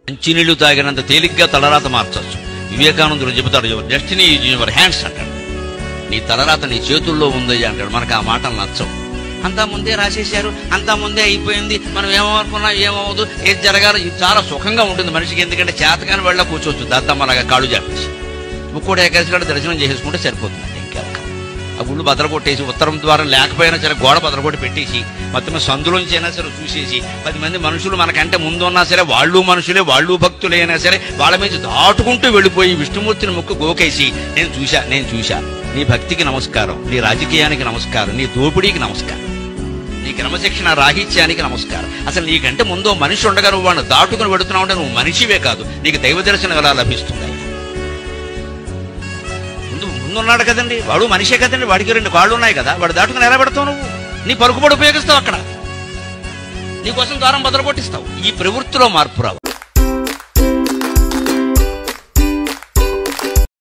మంచినీళ్లు తాగినంత తేలిగ్గా తలరాత మార్చొచ్చు. వివేకానందుడు చెబుతాడు, your destiny is your hands అంటాడు. నీ తలరాత నీ చేతుల్లో ఉందయ్యా అంటాడు. మనకు ఆ మాటలు నచ్చవు. అంతా ముందే రాసేశారు, అంతా ముందే అయిపోయింది, మనం ఏమనుకున్నా ఏమవుదు, ఏది జరగాలి. చాలా సుఖంగా ఉంటుంది మనిషికి. ఎందుకంటే చేతకాని వెళ్ళ కూర్చోవచ్చు దత్తమ్మలాగా కాళ్ళు చాపేసి. ముక్కోటి ఏకాదశి దర్శనం చేసేసుకుంటే సరిపోతుంది. ఇంకెక్క ఆ గుళ్ళు బదలగొట్టేసి ఉత్తరం ద్వారం లేకపోయినా సరే గోడ బదలగొట్టి పెట్టేసి మొత్తం సందులోంచి అయినా సరే చూసేసి 10 మంది మనుషులు మనకంటే ముందు ఉన్నా సరే వాళ్ళు మనుషులే, వాళ్ళు భక్తులే అయినా సరే వాళ్ళ మీద దాటుకుంటూ వెళ్ళిపోయి విష్ణుమూర్తిని ముక్కు గోకేసి నేను చూశా, నీ భక్తికి నమస్కారం, నీ రాజకీయానికి నమస్కారం, నీ దోపిడీకి నమస్కారం, నీ క్రమశిక్షణ రాహిత్యానికి నమస్కారం. అసలు నీకంటే ముందు మనిషి ఉండగా నువ్వు వాడిని దాటుకుని పెడుతున్నావు అంటే నువ్వు మనిషివే కాదు, నీకు దైవ దర్శనం ఎలా లభిస్తుంది? ముందున్నాడు కదండి, వాడు మనిషే కదండి, వాడికి 2 కాళ్ళు ఉన్నాయి కదా, వాడు దాటుకుని ఎలా పెడతావు? నువ్వు నీ పలుకుబడి ఉపయోగిస్తావు, అక్కడ నీకోసం ద్వారం బదలు కొట్టిస్తావు. ఈ ప్రవృత్తిలో మార్పు రావు.